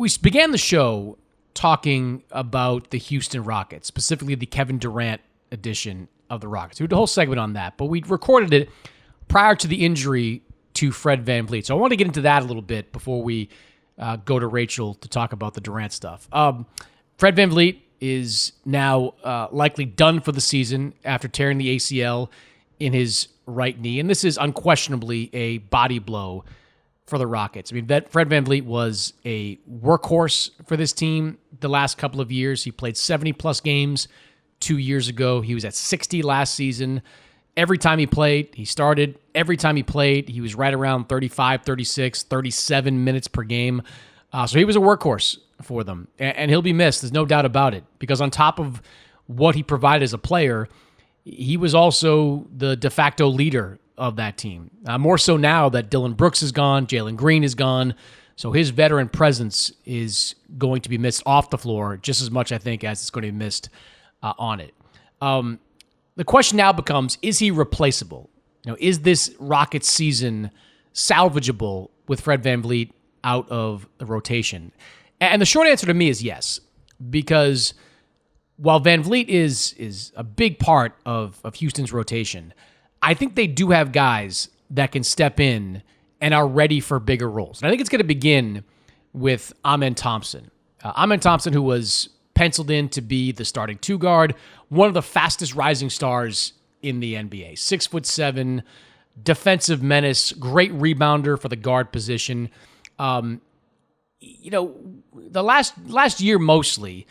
We began the show talking about the Houston Rockets, specifically the Kevin Durant edition of the Rockets. We did a whole segment on that, but we recorded it prior to the injury to FredVanVleet. So I want to get into that a little bit before we go to Rachel to talk about the Durant stuff. FredVanVleet is now likely done for the season after tearing the ACL in his right knee, and this is unquestionably a body blow for the Rockets. I mean, FredVanVleet was a workhorse for this team the last couple of years. He played 70-plus games 2 years ago. He was at 60 last season. Every time he played, he started. Every time he played, he was right around 35, 36, 37 minutes per game. So he was a workhorse for them, and he'll be missed. There's no doubt about it, because on top of what he provided as a player, he was also the de facto leader of that team. More so now that Dylan Brooks is gone, Jalen Green is gone, so his veteran presence is going to be missed off the floor just as much, I think, as it's going to be missed on it. The question now becomes, is he replaceable? Is this Rockets season salvageable with FredVanVleet out of the rotation? And the short answer to me is yes, because while VanVleet is a big part of Houston's rotation, I think they do have guys that can step in and are ready for bigger roles. And I think it's going to begin with Amen Thompson. Amen Thompson, who was penciled in to be the starting two guard, one of the fastest rising stars in the NBA. 6'7", defensive menace, great rebounder for the guard position. The last year mostly,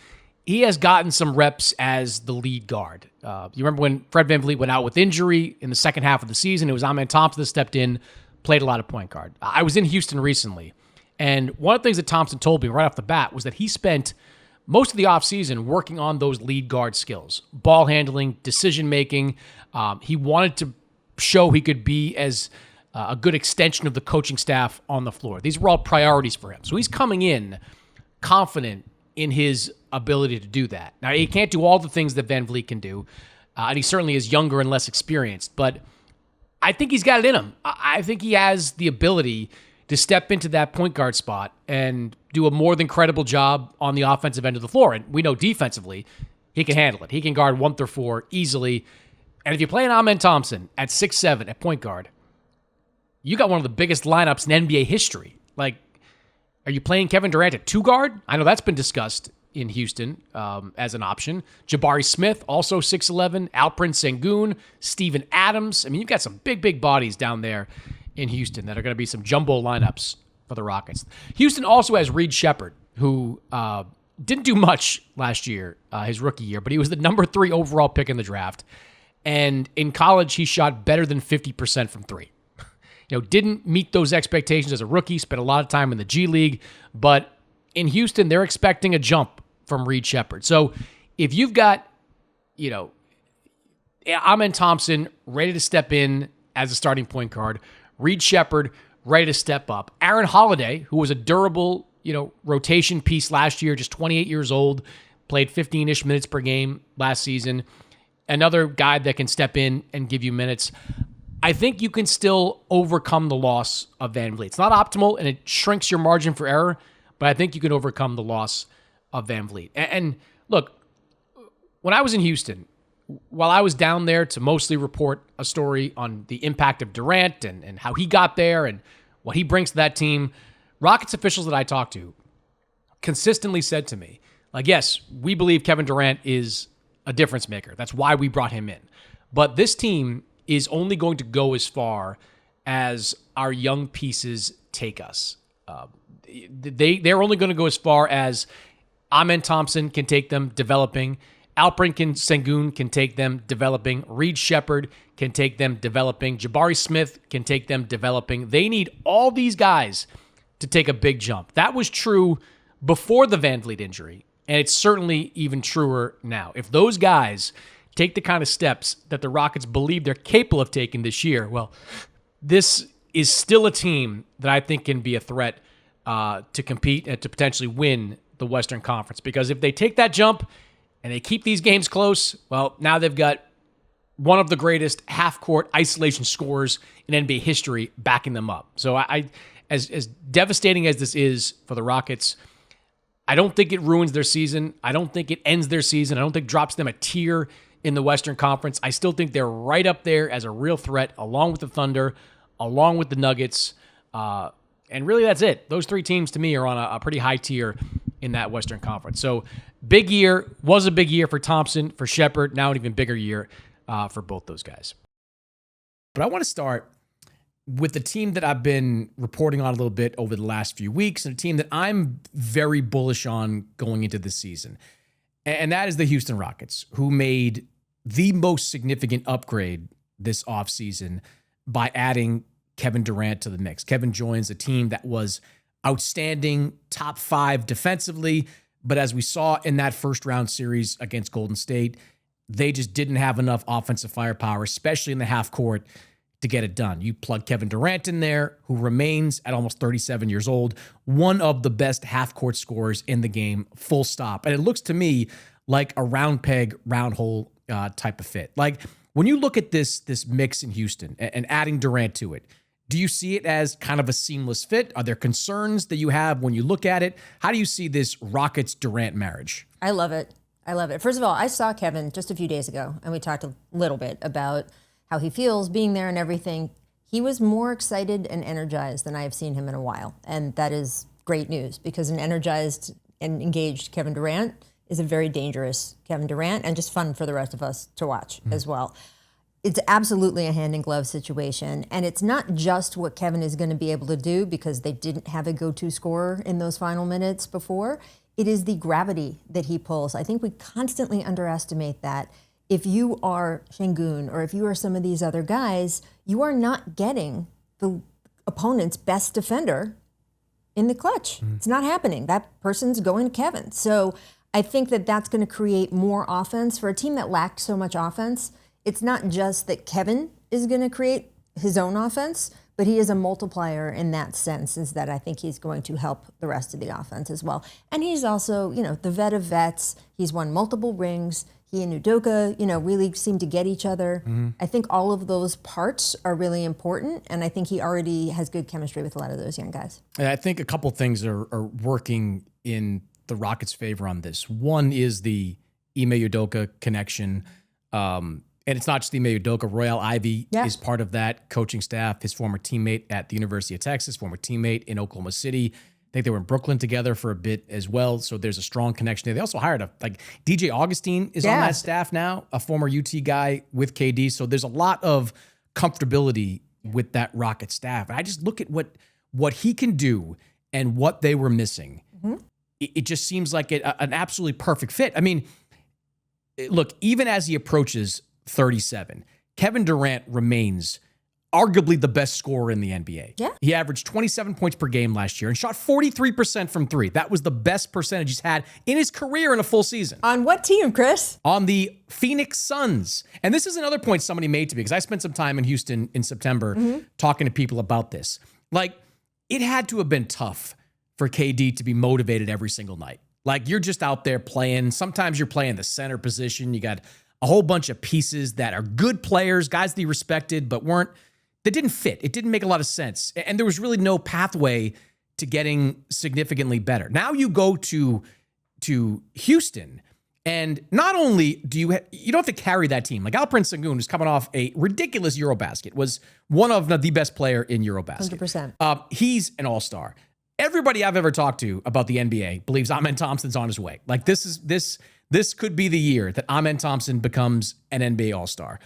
he has gotten some reps as the lead guard. You remember when FredVanVleet went out with injury in the second half of the season? It was Amen Thompson that stepped in, played a lot of point guard. I was in Houston recently, and one of the things that Thompson told me right off the bat was that he spent most of the offseason working on those lead guard skills, ball handling, decision-making. He wanted to show he could be as a good extension of the coaching staff on the floor. These were all priorities for him. So he's coming in confident in his ability to do that. Now, he can't do all the things that VanVleet can do, and he certainly is younger and less experienced, but I think he's got it in him. I think he has the ability to step into that point guard spot and do a more than credible job on the offensive end of the floor. And we know defensively, he can handle it. He can guard 1 through 4 easily. And if you play an Amen Thompson at 6'7" at point guard, you got one of the biggest lineups in NBA history. Like, are you playing Kevin Durant at 2 guard? I know that's been discussed in Houston as an option. Jabari Smith, also 6'11", Alperen Sengun, Steven Adams. I mean, you've got some big bodies down there in Houston that are going to be some jumbo lineups for the Rockets. Houston also has Reed Sheppard, who didn't do much last year, his rookie year, but he was the number 3 overall pick in the draft. And in college, he shot better than 50% from 3. Didn't meet those expectations as a rookie, spent a lot of time in the G League, but in Houston, they're expecting a jump from Reed Sheppard. So if you've got, Amen Thompson ready to step in as a starting point guard, Reed Sheppard ready to step up, Aaron Holiday, who was a durable, rotation piece last year, just 28 years old, played 15-ish minutes per game last season, another guy that can step in and give you minutes. I think you can still overcome the loss of VanVleet. It's not optimal, and it shrinks your margin for error, but I think you can overcome the loss of VanVleet. And look, when I was in Houston, while I was down there to mostly report a story on the impact of Durant and how he got there and what he brings to that team, Rockets officials that I talked to consistently said to me, yes, we believe Kevin Durant is a difference maker. That's why we brought him in. But this team is only going to go as far as our young pieces take us. They're only going to go as far as Amen Thompson can take them developing, Alperen Sengun can take them developing, Reed Sheppard can take them developing, Jabari Smith can take them developing. They need all these guys to take a big jump. That was true before the VanVleet injury, and it's certainly even truer now. If those guys take the kind of steps that the Rockets believe they're capable of taking this year, well, this is still a team that I think can be a threat to compete and to potentially win the Western Conference. Because if they take that jump and they keep these games close, well, now they've got one of the greatest half-court isolation scorers in NBA history backing them up. So as devastating as this is for the Rockets, I don't think it ruins their season. I don't think it ends their season. I don't think it drops them a tier in the Western Conference. I still think they're right up there as a real threat, along with the Thunder, along with the Nuggets. And really, that's it. Those three teams, to me, are on a pretty high tier in that Western Conference. So big year, was a big year for Thompson, for Shepherd, now an even bigger year for both those guys. But I want to start with the team that I've been reporting on a little bit over the last few weeks, and a team that I'm very bullish on going into this season. And that is the Houston Rockets, who made the most significant upgrade this offseason by adding Kevin Durant to the mix. Kevin joins a team that was outstanding, top 5 defensively, but as we saw in that first round series against Golden State, they just didn't have enough offensive firepower, especially in the half court, to get it done. You plug Kevin Durant in there, who remains at almost 37 years old, one of the best half-court scorers in the game, full stop. And it looks to me like a round peg, round hole type of fit. Like, when you look at this mix in Houston and adding Durant to it, do you see it as kind of a seamless fit? Are there concerns that you have when you look at it? How do you see this Rockets-Durant marriage? I love it. I love it. First of all, I saw Kevin just a few days ago, and we talked a little bit about how he feels being there and everything. He was more excited and energized than I have seen him in a while. And that is great news, because an energized and engaged Kevin Durant is a very dangerous Kevin Durant, and just fun for the rest of us to watch as well. It's absolutely a hand-in-glove situation. And it's not just what Kevin is going to be able to do, because they didn't have a go-to scorer in those final minutes before. It is the gravity that he pulls. I think we constantly underestimate that. If you are Şengün, or if you are some of these other guys, you are not getting the opponent's best defender in the clutch. It's not happening. That person's going to Kevin. So I think that that's going to create more offense for a team that lacked so much offense. It's not just that Kevin is going to create his own offense, but he is a multiplier in that sense, is that I think he's going to help the rest of the offense as well. And he's also, the vet of vets. He's won multiple rings. He and Udoka, really seem to get each other. I think all of those parts are really important, and I think he already has good chemistry with a lot of those young guys. And I think a couple things are working in the Rockets' favor on this. One is the Ime Udoka connection. And it's not just Ime Udoka. Royale Ivey is part of that coaching staff, his former teammate at the University of Texas, former teammate in Oklahoma City. I think they were in Brooklyn together for a bit as well, so there's a strong connection there. They also hired DJ Augustine is on that staff now, a former UT guy with KD, so there's a lot of comfortability with that Rocket staff. And I just look at what he can do and what they were missing. It just seems like an absolutely perfect fit. I mean, look, even as he approaches 37, Kevin Durant remains arguably the best scorer in the NBA. Yeah. He averaged 27 points per game last year and shot 43% from 3. That was the best percentage he's had in his career in a full season. On what team, Chris? On the Phoenix Suns. And this is another point somebody made to me, because I spent some time in Houston in September talking to people about this. Like, it had to have been tough for KD to be motivated every single night. Like, you're just out there playing. Sometimes you're playing the center position. You got a whole bunch of pieces that are good players, guys that he respected, but that didn't fit. It didn't make a lot of sense. And there was really no pathway to getting significantly better. Now you go to Houston, and not only do you don't have to carry that team. Like, Alperen Sengun, who's coming off a ridiculous Eurobasket, was one of the best player in Eurobasket. 100%. He's an all-star. Everybody I've ever talked to about the NBA believes Amen Thompson's on his way. Like, this could be the year that Amen Thompson becomes an NBA all-star.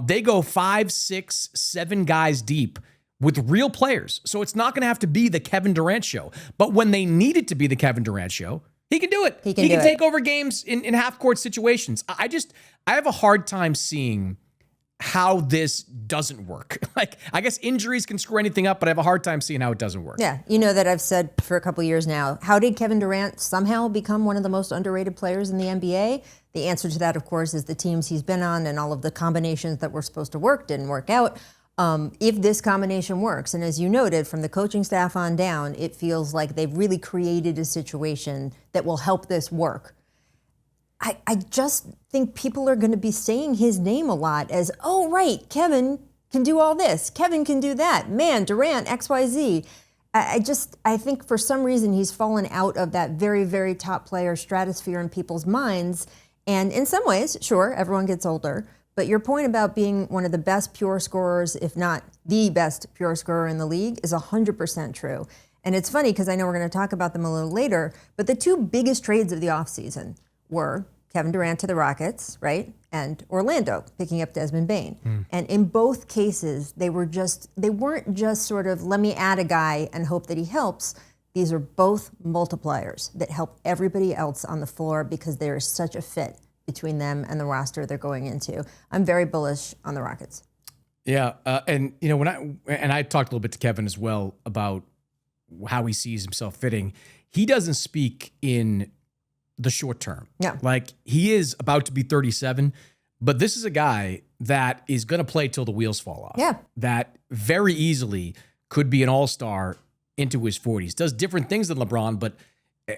They go 5, 6, 7 guys deep with real players. So it's not going to have to be the Kevin Durant show. But when they need it to be the Kevin Durant show, he can do it. He can take over games in half-court situations. I have a hard time seeing how this doesn't work. Like, I guess injuries can screw anything up, but I have a hard time seeing how it doesn't work. Yeah, that I've said for a couple of years now, how did Kevin Durant somehow become one of the most underrated players in the NBA? The answer to that, of course, is the teams he's been on and all of the combinations that were supposed to work didn't work out. If this combination works, and as you noted, from the coaching staff on down, it feels like they've really created a situation that will help this work. I just think people are going to be saying his name a lot as, oh, right, Kevin can do all this. Kevin can do that. Man, Durant, XYZ. I think for some reason he's fallen out of that very, very top player stratosphere in people's minds. And in some ways, sure, everyone gets older. But your point about being one of the best pure scorers, if not the best pure scorer in the league, is 100% true. And it's funny because I know we're going to talk about them a little later, but the two biggest trades of the offseason were Kevin Durant to the Rockets, right? And Orlando picking up Desmond Bane. And in both cases, they weren't just sort of, let me add a guy and hope that he helps. These are both multipliers that help everybody else on the floor because there is such a fit between them and the roster they're going into. I'm very bullish on the Rockets. Yeah, and you know when I talked a little bit to Kevin as well about how he sees himself fitting. He doesn't speak in the short term. Yeah, like he is about to be 37, but this is a guy that is going to play till the wheels fall off. Yeah, that very easily could be an all-star into his 40s. Does different things than LeBron, but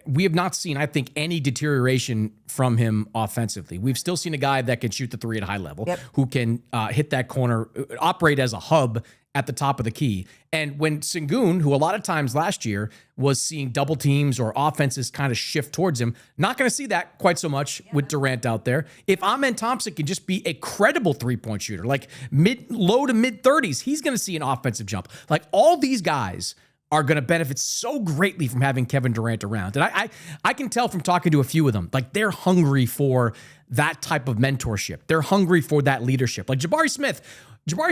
we have not seen, I think, any deterioration from him offensively. We've still seen a guy that can shoot the three at a high level, who can hit that corner, operate as a hub at the top of the key. And when Sengun, who a lot of times last year was seeing double teams or offenses kind of shift towards him, not going to see that quite so much with Durant out there. If Amen Thompson can just be a credible three-point shooter, like low to mid-30s, he's going to see an offensive jump. Like all these guys are going to benefit so greatly from having Kevin Durant around. And I can tell from talking to a few of them, like they're hungry for that type of mentorship. They're hungry for that leadership. Like Jabari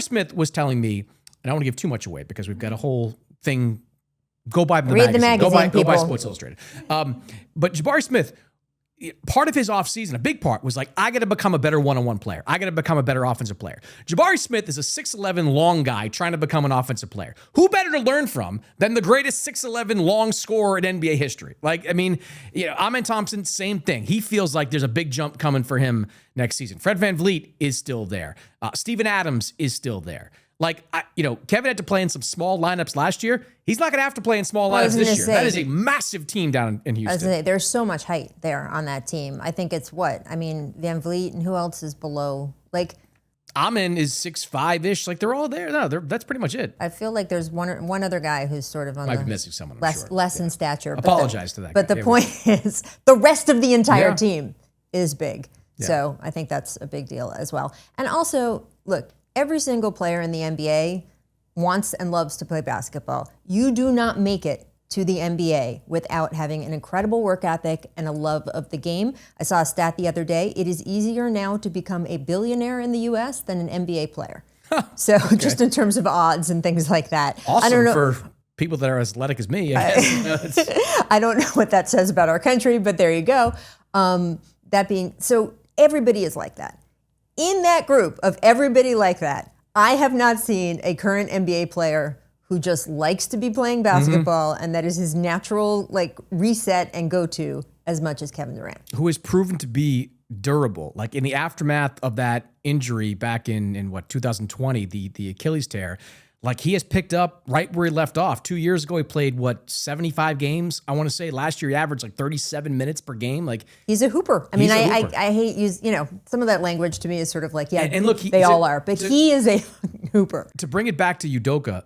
Smith was telling me, and I don't want to give too much away because we've got a whole thing. Go buy the magazine. Go buy Sports Illustrated. But Jabari Smith, part of his offseason, a big part, was like, I got to become a better one-on-one player. I got to become a better offensive player. Jabari Smith is a 6'11 long guy trying to become an offensive player. Who better to learn from than the greatest 6'11 long scorer in NBA history? Like, I mean, you know, Amen Thompson, same thing. He feels like there's a big jump coming for him next season. FredVanVleet is still there. Steven Adams is still there. Like, Kevin had to play in some small lineups last year. He's not going to have to play in small lineups this year. That is a massive team down in Houston. I was going to say, there's so much height there on that team. I think it's VanVleet, and who else is below? Like, Amen is 6'5"-ish. Like, they're all there. No, that's pretty much it. I feel like there's one other guy who's sort of on Might be missing someone, less in stature. Apologize to that But guy. the point is, the rest of the entire team is big. Yeah. So I think that's a big deal as well. And also, look, every single player in the NBA wants and loves to play basketball. You do not make it to the NBA without having an incredible work ethic and a love of the game. I saw a stat the other day. It is easier now to become a billionaire in the US than an NBA player. So just in terms of odds and things like that. Awesome. I don't know, for people that are as athletic as me. I guess. I don't know what that says about our country, but there you go. So everybody is like that. In that group of everybody like that, I have not seen a current NBA player who just likes to be playing basketball and that is his natural reset and go-to as much as Kevin Durant. Who has proven to be durable. Like in the aftermath of that injury back in 2020, the Achilles tear, like he has picked up right where he left off. 2 years ago, he played 75 games. I want to say last year he averaged 37 minutes per game. Like he's a hooper. I mean, I hate some of that language to me is sort of like, and look, they all are, but he is a hooper. To bring it back to Udoka,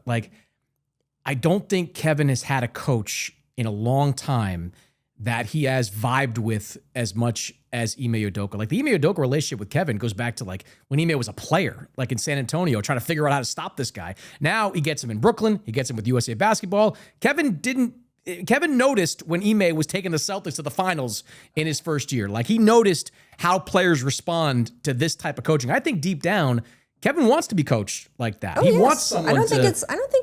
I don't think Kevin has had a coach in a long time that he has vibed with as much as Ime Udoka. Like the Ime Udoka relationship with Kevin goes back to when Ime was a player, in San Antonio, trying to figure out how to stop this guy. Now he gets him in Brooklyn. He gets him with USA Basketball. Kevin noticed when Ime was taking the Celtics to the finals in his first year. Like he noticed how players respond to this type of coaching. I think deep down, Kevin wants to be coached like that. He wants someone I don't think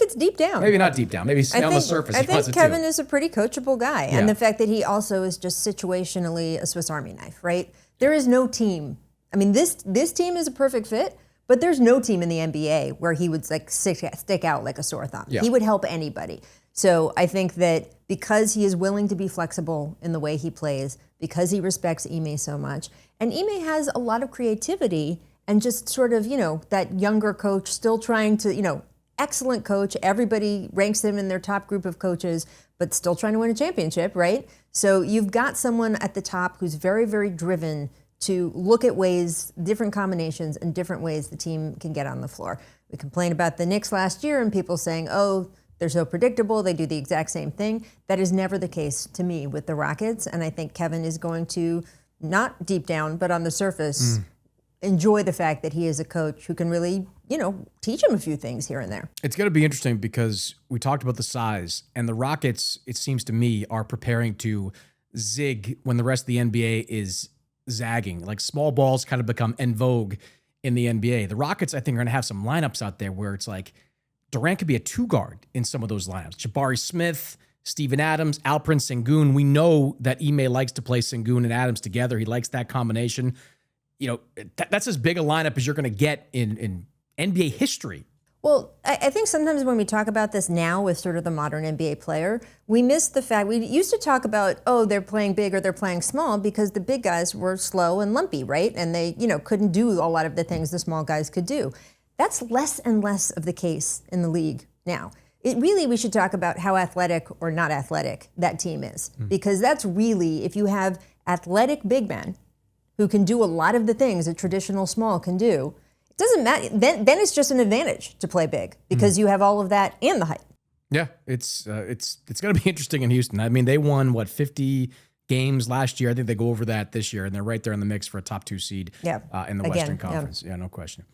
it's deep down. Maybe not deep down. Maybe on the surface. I think Kevin is a pretty coachable guy. And the fact that he also is just situationally a Swiss Army knife, right? There is no team. I mean, this team is a perfect fit, but there's no team in the NBA where he would stick out like a sore thumb. Yeah. He would help anybody. So I think that because he is willing to be flexible in the way he plays, because he respects Ime so much, and Ime has a lot of creativity and just sort of, that younger coach still trying to, excellent coach. Everybody ranks him in their top group of coaches, but still trying to win a championship, right? So you've got someone at the top who's very, very driven to look at ways, different combinations and different ways the team can get on the floor. We complained about the Knicks last year and people saying, They're so predictable. They do the exact same thing. That is never the case to me with the Rockets. And I think Kevin is going to, not deep down, but on the surface, enjoy the fact that he is a coach who can really, teach him a few things here and there. It's going to be interesting because we talked about the size, and the Rockets, it seems to me, are preparing to zig when the rest of the NBA is zagging. Like small balls kind of become en vogue in the NBA. The Rockets, I think, are going to have some lineups out there where it's like Durant could be a 2-guard in some of those lineups. Jabari Smith, Steven Adams, Alperen Sengun. We know that Ime likes to play Sengun and Adams together. He likes that combination. That's as big a lineup as you're going to get in NBA history. Well, I think sometimes when we talk about this now with sort of the modern NBA player, we miss the fact, we used to talk about, they're playing big or they're playing small because the big guys were slow and lumpy, right? And they, couldn't do a lot of the things the small guys could do. That's less and less of the case in the league now. We should talk about how athletic or not athletic that team is. Because that's really, if you have athletic big men who can do a lot of the things a traditional small can do, it doesn't matter. Then it's just an advantage to play big because you have all of that and the height. Yeah, it's going to be interesting in Houston. I mean, they won 50 games last year. I think they go over that this year, and they're right there in the mix for a top 2 seed in the Western Conference. Yeah, no question.